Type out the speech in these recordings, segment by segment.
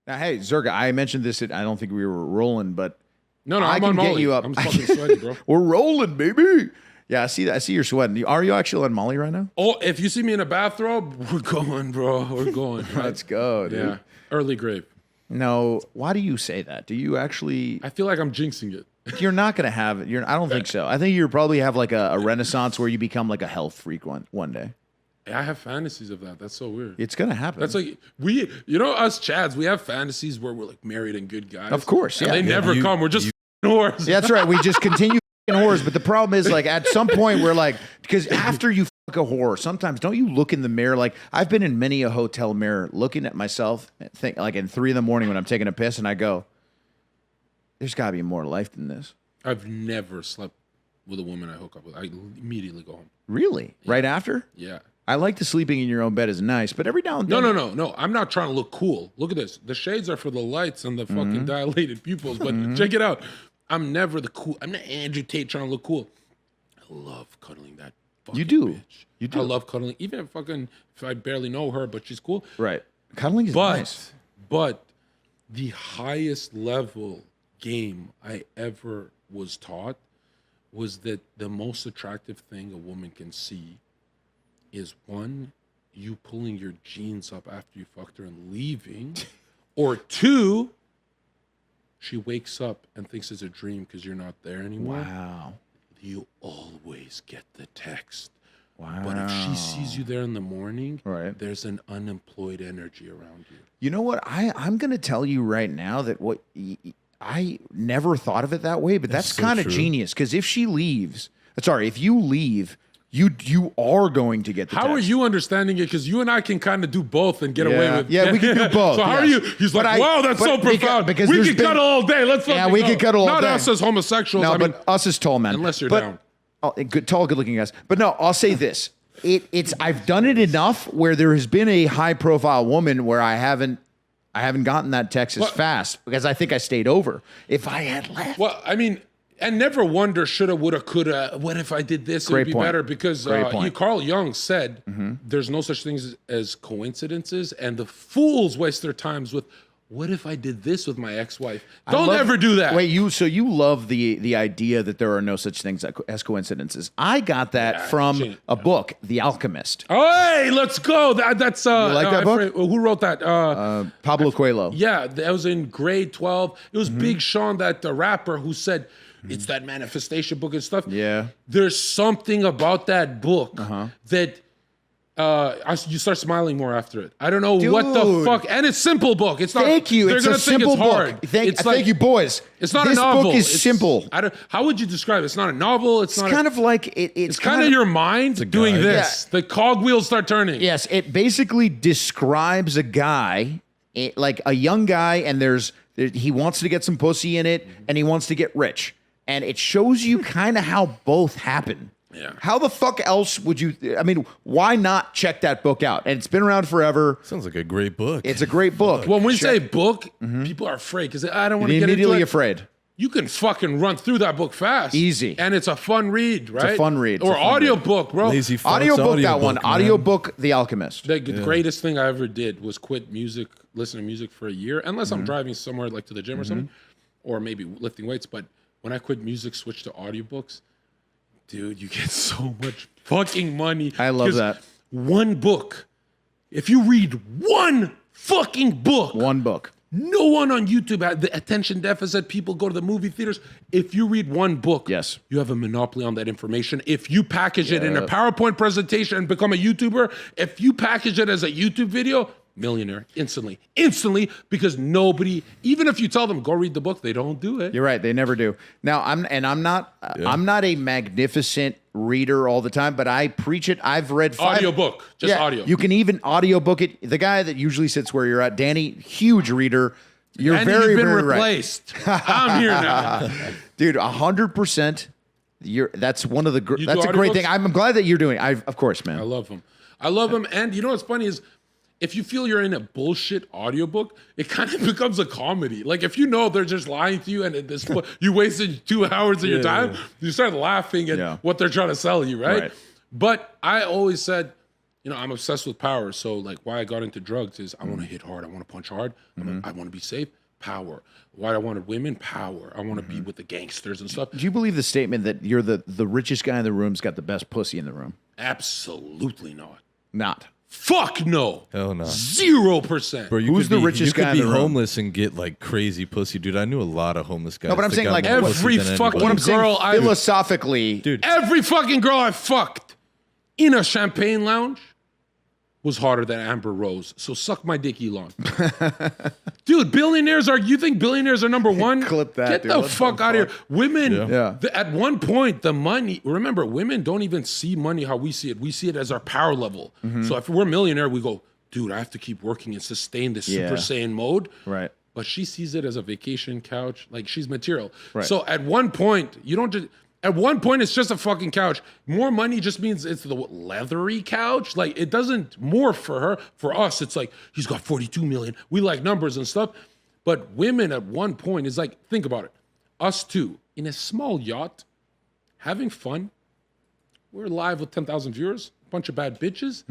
Now, hey, Zherka, I mentioned this. I don't think we were rolling, but No, I I'm can on get Molly. you up. I'm fucking sweaty, bro. We're rolling, baby. Yeah, I see that. I see you're sweating. Are you actually on Molly right now? Oh, if you see me in a bathrobe, we're going, bro. We're going. Right? Let's go, dude. Yeah, early grave. No, why do you say that? Do you actually? I feel like I'm jinxing it. You're not gonna have it. I don't think so. I think you probably have like a renaissance where you become like a health freak one day. I have fantasies of that. That's so weird. It's gonna happen. That's like us Chads, we have fantasies where we're like married and good guys. Of course, yeah. And they never come. We're just whores. Yeah, that's right. We just continue whores, but the problem is like at some point we're like, because after you fuck a whore, sometimes don't you look in the mirror? Like I've been in many a hotel mirror looking at myself, think like in 3 a.m. when I'm taking a piss, and I go, "There's got to be more to life than this." I've never slept with a woman I hook up with. I immediately go home. Really? Yeah. Right after? Yeah. I like the sleeping in your own bed is nice, but every now and then. No. I'm not trying to look cool. Look at this. The shades are for the lights and the fucking dilated pupils, but check it out. I'm never the cool. I'm not Andrew Tate trying to look cool. I love cuddling that fucking bitch. You do. I love cuddling. Even if I barely know her, but she's cool. Right. Cuddling is nice. But the highest level game I ever was taught was that the most attractive thing a woman can see is one, you pulling your jeans up after you fucked her and leaving, or two, she wakes up and thinks it's a dream because you're not there anymore. Wow. You always get the text. Wow. But if she sees you there in the morning, right, there's an unemployed energy around you. You know what? I'm going to tell you right now that I never thought of it that way, but that's kind of genius, because if you leave, you are going to get the text. How are you understanding it? Because you and I can kind of do both and get away with it. Yeah, we can do both. So how are you? He's like, wow, that's so profound. Because we can cuddle all day. Let's fucking we can cuddle all day. Not us as homosexuals. No, but us as tall men. Unless you're down. Tall, good-looking guys. But no, I'll say this. I've done it enough where there has been a high-profile woman where I haven't gotten that text as fast because I think I stayed over. If I had left. Well, I mean, and never wonder, shoulda, woulda, coulda, what if I did this? It would be better. Because Carl Jung said there's no such things as coincidences, and the fools waste their times with, what if I did this with my ex-wife? Don't ever do that. Wait, so you love the idea that there are no such things as coincidences. I got that from a book, The Alchemist. Oh, hey, let's go. That's you like that book? Who wrote that? Pablo Coelho. Yeah, that was in grade 12. It was Big Sean, that rapper, who said, it's that manifestation book and stuff. Yeah. There's something about that book that you start smiling more after it. I don't know what the fuck. And it's simple book. It's not. Thank you. It's a simple book. Thank you, boys. It's not this a novel. This book is simple. How would you describe it? It's not a novel. It's not kind of like it's kind of your mind doing this. Yeah. The cogwheels start turning. Yes, it basically describes a guy, like a young guy, and he wants to get some pussy in it, and he wants to get rich. And it shows you kind of how both happen. Yeah. How the fuck else would you? I mean, why not check that book out? And it's been around forever. Sounds like a great book. It's a great book. Well, when you say book, people are afraid because I don't want to get immediately into it. Afraid. You can fucking run through that book fast. Easy. And it's a fun read, right? It's a fun read. Or audiobook, bro. Lazy audiobook, that one. Audiobook, The Alchemist. The greatest thing I ever did was quit music, listen to music for a year, unless I'm driving somewhere like to the gym or something, or maybe lifting weights. But when I quit music, switched to audiobooks, dude, you get so much fucking money. I love that. One book. If you read one fucking book. One book. No one on YouTube had the attention deficit. People go to the movie theaters. If you read one book, yes, you have a monopoly on that information. If you package it in a PowerPoint presentation and become a YouTuber, if you package it as a YouTube video, millionaire instantly, because nobody, even if you tell them go read the book, they don't do it. You're right, they never do. Now I'm not a magnificent reader all the time, but I preach it. I've read audiobook, audio. You can even audiobook it. The guy that usually sits where you're at, Danny, huge reader. You've been replaced. Right. I'm here now, dude. 100%. That's one of the. That's a great thing. I'm glad that you're doing. Of course, man. I love them. And you know what's funny is, if you feel you're in a bullshit audiobook, it kind of becomes a comedy. Like if you know they're just lying to you and you wasted 2 hours of your time, you start laughing at what they're trying to sell you, right? But I always said, I'm obsessed with power. So like why I got into drugs is I want to hit hard. I want to punch hard. I want to be safe. Power. Why I wanted women? Power. I want to be with the gangsters and stuff. Do you believe the statement that you're the richest guy in the room's got the best pussy in the room? Absolutely not. Not. Fuck no. Hell no. 0%. Bro, Who's the richest guy in You the could be room? homeless and get like crazy pussy, dude. I knew a lot of homeless guys. No, but I'm that saying, got like, more pussy every than fucking anybody. What I'm saying girl I- philosophically, dude. Every fucking girl I fucked in a champagne lounge was hotter than Amber Rose. So suck my dick, Elon. Dude, you think billionaires are number one? Clip that, Get dude. the What the fuck out of here. Women, Yeah. at one point, the money, remember, women don't even see money how we see it. We see it as our power level. So if we're a millionaire, we go, dude, I have to keep working and sustain this Super Saiyan mode. right? But she sees it as a vacation couch, like she's material. Right. So at one point, it's just a fucking couch. More money just means it's the leathery couch. Like it doesn't morph for her. For us, it's like he's got 42 million. We like numbers and stuff. But women at one point is like, think about it. Us two in a small yacht, having fun. We're live with 10,000 viewers, a bunch of bad bitches,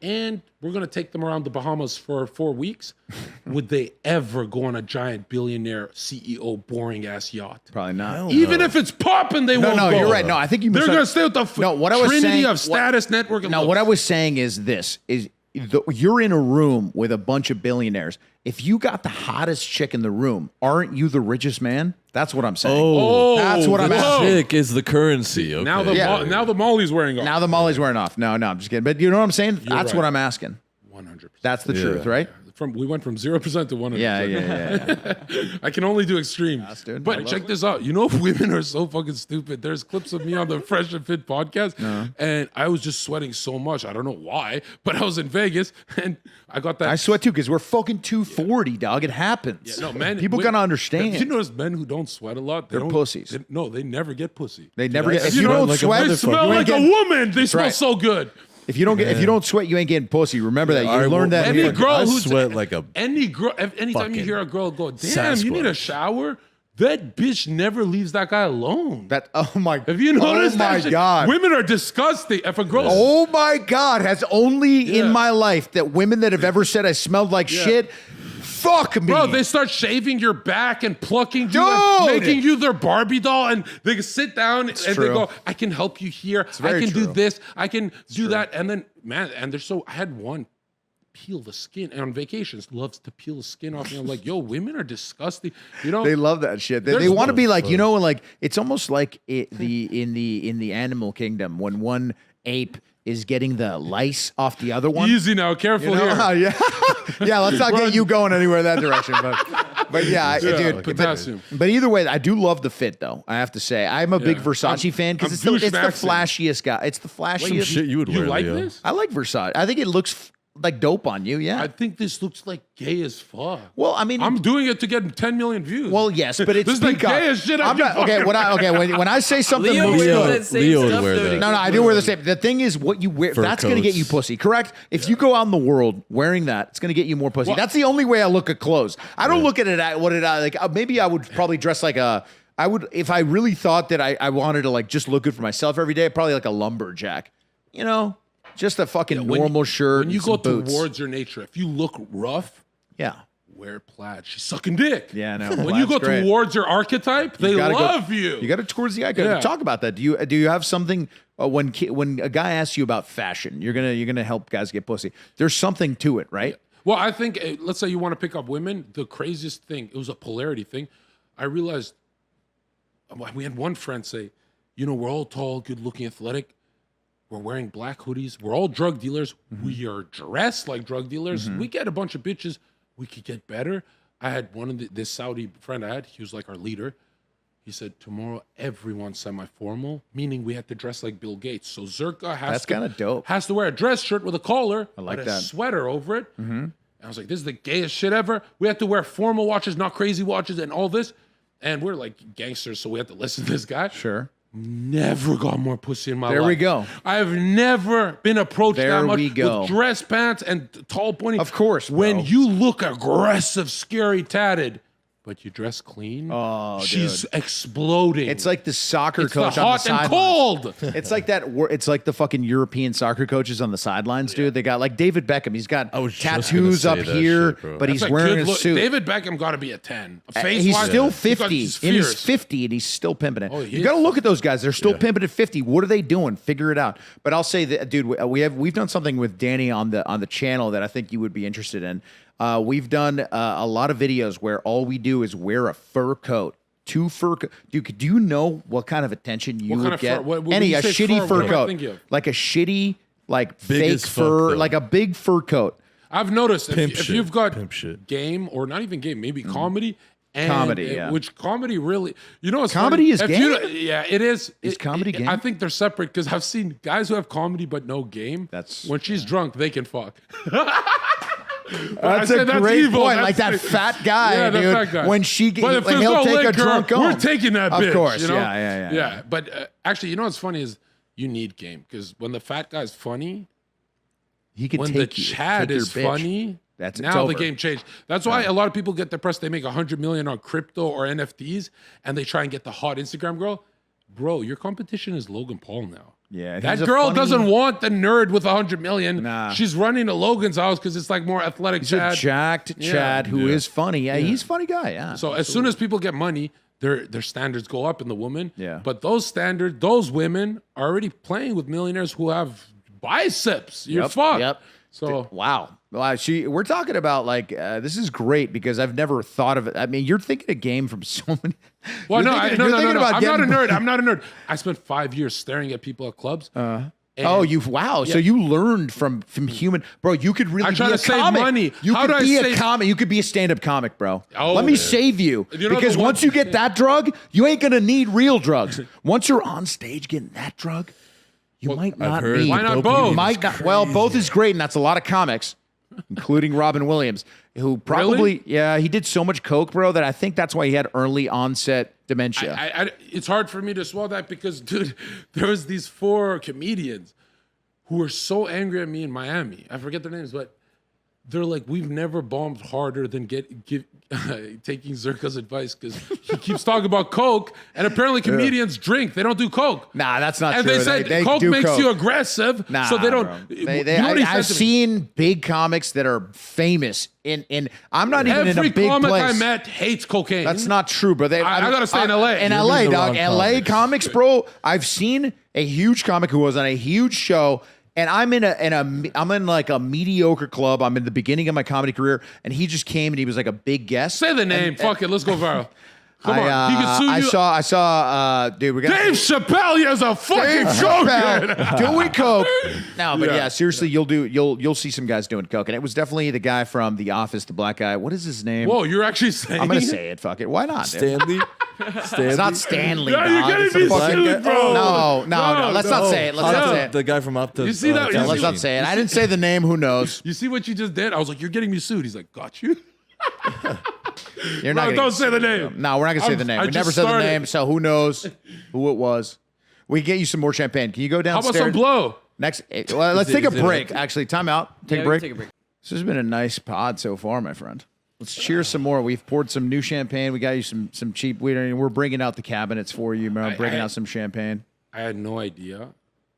and we're gonna take them around the Bahamas for 4 weeks. Would they ever go on a giant billionaire CEO boring ass yacht? Probably not. Hell Even no. if it's popping, they won't No, go. you're right. No, I think you. They're misunderstood. gonna stay with the No, what I was trinity saying- of status, network, and Now, looks. what I was saying is this: you're in a room with a bunch of billionaires. If you got the hottest chick in the room, aren't you the richest man? That's what I'm saying. Oh, that's what I'm whoa. asking. Chick is the currency. Okay. Now the Yeah. now the Molly's wearing off. Now the Molly's wearing off. No, I'm just kidding. But you know what I'm saying? That's right. what I'm asking. 100%. That's the Yeah. truth, right? We went from 0% to 100%. Yeah. I can only do extremes. dude. I But love check this out. You know, women are so fucking stupid. There's clips of me on the Fresh and Fit podcast, and I was just sweating so much. I don't know why, but I was in Vegas, and I got that. I sweat too because we're fucking 240, dog. It happens. No, man. People gotta understand. You notice men who don't sweat a lot, They're don't- pussies. they never get pussy. They never get. I If sweat you don't like a sweat, They motherfucker. smell you ain't like a getting- woman. They smell right. so good. If you don't sweat, you ain't getting pussy. Remember that. You All right, learned well, that. any here. girl I who's sweat like a anytime you fucking hear a girl go, damn, you need a Sasquatch. shower. That bitch never leaves that guy alone. That. Oh my. Have you noticed Oh that my shit? god. Women are disgusting. If a girl, Oh my God! Has only in Yeah. my life that women that have ever said I smelled like shit. Fuck me, bro, they start shaving your back and plucking you Dude! and making you their Barbie doll, and they can sit down and true. they go, "I can help you here. I very can do true. this. I can do that." And then, man, and they're so. I had one peel the skin and on vacations loves to peel the skin off me. I'm like, yo, women are disgusting. You know, They love that shit. They There's want to one- be like, you know, like it's almost like in the animal kingdom when one ape is getting the lice off the other one. easy now, careful You know? here. Yeah, let's not get you going anywhere that direction. But yeah, dude. potassium. But either way, I do love the fit, though. I have to say, I'm a big Versace fan because I'm it's the douche-maxing. flashiest guy. It's the some flashiest. shit you would You wear. like Leo. this? I like Versace. I think it looks like dope on you. Yeah. I think this looks like gay as fuck. Well, I mean, I'm doing it to get 10 million views. well, yes, but it's This is the peacock. gayest shit I've I'm not, been okay. fucking When I say something Leo looks wears good, that same Leo would stuff, wear though, that. to no, I do wear the same. The thing is, what you wear, Fur that's going to get you coats. pussy, correct? If you go out in the world wearing that, it's going to get you more pussy. Well- That's the only way I look at clothes. I don't look at it at what it like. Maybe I would probably dress like a. I would if I really thought that I wanted to like just look good for myself every day. Probably like a lumberjack, you know, just a fucking when normal shirt. when you and go some boots. towards your nature, if you look rough, yeah, wear plaid. She's sucking dick. Yeah, I know. When you go Plaid's great. towards your archetype, they gotta go- love you. You got it towards the eye. Yeah. Talk about that. Do you have something when a guy asks you about fashion, you're gonna help guys get pussy. There's something to it, right? Well, I think, let's say you want to pick up women, the craziest thing, it was a polarity thing. I realized, we had one friend say, we're all tall, good looking, athletic. We're wearing black hoodies. We're all drug dealers. We are dressed like drug dealers. We get a bunch of bitches. We could get better. I had one of this Saudi friend I had. He was like our leader. He said, tomorrow everyone's semi-formal, meaning we had to dress like Bill Gates. So Zherka That's kinda dope. has to wear a dress shirt with a collar, like but that. a sweater over it. And I was like, this is the gayest shit ever. We had to wear formal watches, not crazy watches, and all this. And we're like gangsters, so we had to listen to this guy. Sure. Never got more pussy in my life. There we go. I've never been approached There that much we go. with dress pants and tall pointy. Of course, bro. When you look aggressive, scary, tatted, but you dress clean. Oh, she's dude. exploding. It's like the soccer It's the coach on the hot and sidelines. cold. It's like that. It's like the fucking European soccer coaches on the sidelines, dude. They got like David Beckham. He's got I was just tattoos gonna up say that here, shit, bro. but he's That's a wearing good a look. suit. David Beckham got to be a 10. He's still 50, He's and he's fierce. 50, and he's still pimping it. Oh, he you is. got to look at those guys; they're still pimping at 50. What are they doing? Figure it out. But I'll say that, dude, we've done something with Danny on the channel that I think you would be interested in. We've done a lot of videos where all we do is wear a fur coat. Two fur coat. Dude, do you know what kind of attention you What kind would of get? fur? When Any you a say shitty fur, fur what am I coat, thinking of? like a shitty, like Big fake as fuck, fur, though. like a big fur coat. I've noticed Pimp if shit. you've got Pimp shit. game or not even game, maybe comedy. And Comedy, yeah. Which comedy really, you know, it's Comedy funny. is If game? yeah, it is. Is comedy game? I think they're separate because I've seen guys who have comedy but no game. When she's drunk, they can fuck. That's said a that's great evil. point. That's like that the- fat guy, Yeah, the dude. fat guy. When she, But if like, there's he'll no take a liquor, drunk home. we're taking that Of bitch. course, you know? yeah. But actually, you know what's funny is you need game because when the fat guy's funny, He could when take the you, Chad take your is bitch. funny, It's now over. the game changed. That's why a lot of people get depressed. They make 100 million on crypto or NFTs, and they try and get the hot Instagram girl. Bro, your competition is Logan Paul now. Yeah, that he's a girl funny- doesn't want the nerd with 100 million. Nah. She's running to Logan's house because it's like more athletic. He's a Chad. jacked Chad who is funny. Yeah, he's a funny guy. Yeah. So as soon as people get money, their standards go up in the woman. Yeah. But those women are already playing with millionaires who have biceps. You're fucked. Yep. So Wow. Well, we're talking about like this is great because I've never thought of it. I mean, you're thinking a game from so many. well, You're no, thinking- no, you're no, no, thinking no. about I'm not a getting- nerd. I'm not a nerd. I spent 5 years staring at people at clubs. Oh, So you learned from human, bro. You could really I try be a to save comic. money. You How could do I be a save- comic. You could be a stand-up comic, bro. Oh, Let me yeah. save you, You know because the one- once you get that drug, you ain't gonna need real drugs. Once you're on stage getting that drug, you might not heard need. Why not dopamine both? is Might not. Well, both is great, and that's a lot of comics, including Robin Williams, who probably he did so much coke, bro, that I think that's why he had early onset dementia. It's hard for me to swallow that because, dude, there was these 4 comedians who were so angry at me in Miami. I forget their names, but they're like, we've never bombed harder than taking Zherka's advice because he keeps talking about coke, and apparently comedians drink. They don't do coke. Nah, that's not And true. they said They coke do makes coke. you aggressive, Nah, so they don't. bro. You know what he I've said to me? seen big comics that are famous in. I'm not even in Every a big comic place. I met hates cocaine. That's not true, bro. I gotta stay in LA. In You're LA, in the dog. wrong LA comics. comics, bro. I've seen a huge comic who was on a huge show. And I'm in like a mediocre club. I'm in the beginning of my comedy career, and he just came and he was like a big guest. Say the name. Fuck it. Let's go viral. Come on. He can sue you. I saw, dude. We got Dave Chappelle has a fucking Dave joke. Chappelle doing coke. No, but Yeah. yeah, seriously, you'll see some guys doing coke, and it was definitely the guy from The Office, the black guy. What is his name? Whoa, you're actually saying I'm gonna say it. Fuck it. Why not? dude? Stanley. It's not Stanley. No, you're dog. getting It's a me fucking sued, guy- bro. No. No, Let's not say it. Let's not say it. The guy from Opta. You see that? Yeah, You let's see- not say it. I didn't say the name. Who knows? You see what you just did? I was like, you're getting me sued. He's like, got you. You're No, not. don't say the name. No, we're not gonna say I'm- the name. I We never just said the started. name, so who knows who it was? We can get you some more champagne. Can you go How downstairs? about some blow? Next, well, let's take a is it break. empty? Actually, time out. Take Yeah, a we break. can take a break. This has been a nice pod so far, my friend. Let's cheers some more. We've poured some new champagne. We got you some cheap weed. And we're bringing out the cabinets for you, man. Bringing out some champagne. I had no idea.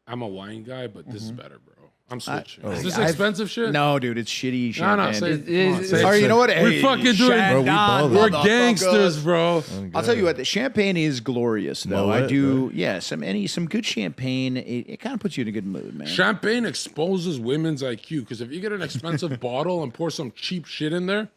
I'm a wine guy, but this is better, bro. I'm switching. Is this I've- expensive shit? No, dude, it's shitty No, champagne. no. Say, It- come on, it- say it. Sorry, you know what? We're Hey, fucking doing. Shandon, We're motherfuckers. gangsters, bro. I'll tell you what, the champagne is glorious, though. Moet, I do, yeah. Some good champagne. It kind of puts you in a good mood, man. Champagne exposes women's IQ because if you get an expensive bottle and pour some cheap shit in there,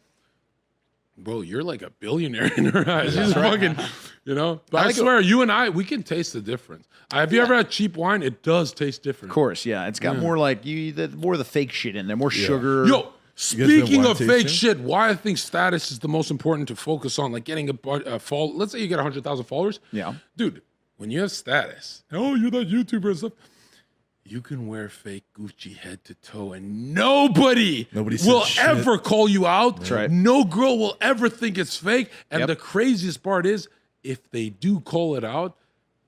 bro, you're like a billionaire in her eyes. She's fucking, you know. But I like it- swear, you and I, we can taste the difference. Have you ever had cheap wine? It does taste different. Of course, yeah. It's got more like more of the fake shit in there, more sugar. Yo, guys been speaking wine of fake tasting? shit, why I think status is the most important to focus on, like getting a follow. Let's say you get 100,000 followers. Yeah. Dude, when you have status, oh, you're that YouTuber and stuff. You can wear fake Gucci head to toe, and nobody Nobody will says shit. ever call you out. That's right. No girl will ever think it's fake. And Yep. the craziest part is, if they do call it out,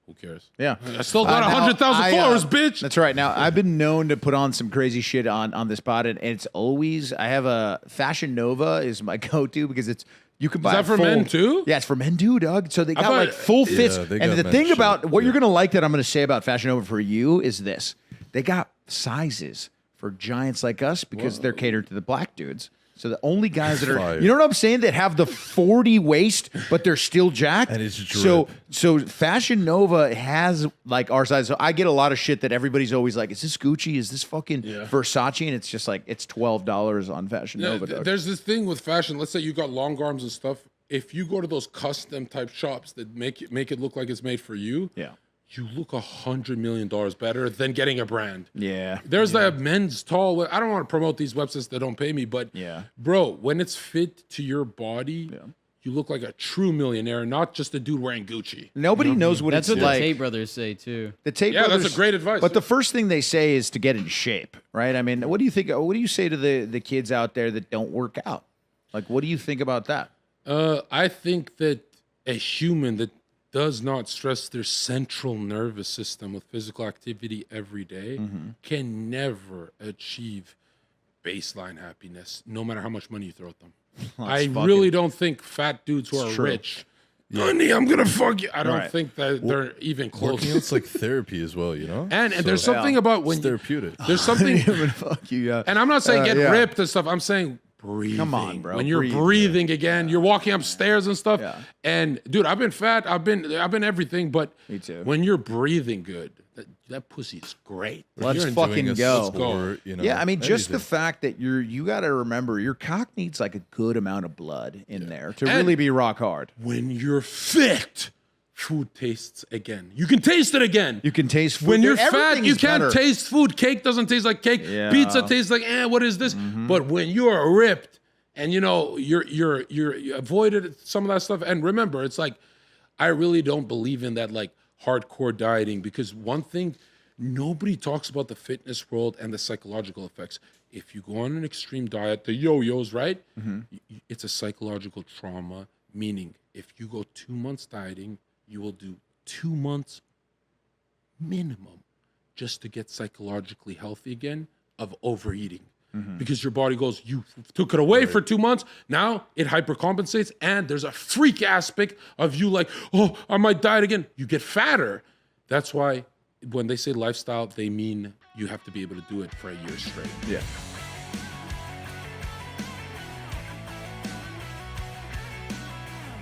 who cares? Yeah. I still got Now, 100,000 I, followers, bitch. That's right. Now, I've been known to put on some crazy shit on this pod, and it's always, I have a Fashion Nova is my go-to because it's You can buy that for men too? Yeah, it's for men too, Doug. So they got thought- like full fits. they And got the men's thing shit. about what you're gonna like that I'm gonna say about Fashion Nova for you is this: they got sizes for giants like us because they're catered to the black dudes. So the only guys that are, Fire. you know what I'm saying, that have the 40 waist, but they're still jacked. And it's drip. So Fashion Nova has like our size. So I get a lot of shit that everybody's always like, is this Gucci? Is this fucking Versace? And it's just like, it's $12 on Fashion Nova. Doug. There's this thing with fashion. Let's say you got long arms and stuff. If you go to those custom type shops that make it look like it's made for you, you look $100 million better than getting a brand. Yeah. There's that men's tall. I don't want to promote these websites that don't pay me, but bro, when it's fit to your body, you look like a true millionaire, not just a dude wearing Gucci. Nobody knows what That's it's what like. the Tate brothers say too. The Tate Yeah, brothers, that's a great advice. But the first thing they say is to get in shape, right? I mean, what do you think? What do you say to the kids out there that don't work out? Like, what do you think about that? I think that a human that does not stress their central nervous system with physical activity every day can never achieve baseline happiness, no matter how much money you throw at them. I really don't think fat dudes who are rich, honey, I'm gonna fuck you. I don't think that they're even close. Working out's like therapy as well, you know? And there's something about when It's therapeutic. there's something, Fuck you, yeah. and I'm not saying get ripped and stuff. I'm saying breathing. Come on, bro. When you're Breathe, breathing again, you're walking upstairs and stuff. Yeah. And dude, I've been fat. I've been everything. But Me too. when you're breathing good, that pussy's great. Let's You're fucking enjoying a go. sport, you know, Yeah, I mean, just the anything. fact that you got to remember your cock needs like a good amount of blood in there to And- really be rock hard. When you're fit, food tastes again. You can taste it again. You can taste food. When you're Everything fat, you is can't better. taste food. Cake doesn't taste like cake. Yeah. Pizza tastes like, what is this? But when you're ripped and you know you avoided some of that stuff. And remember, it's like I really don't believe in that like hardcore dieting because one thing nobody talks about the fitness world and the psychological effects. If you go on an extreme diet, the yo-yos, right? It's a psychological trauma. Meaning, if you go 2 months dieting, you will do 2 months minimum just to get psychologically healthy again of overeating. Because your body goes, you took it away for 2 months. Now it hypercompensates. And there's a freak aspect of you like, oh, I might diet again. You get fatter. That's why when they say lifestyle, they mean you have to be able to do it for a year straight. Yeah.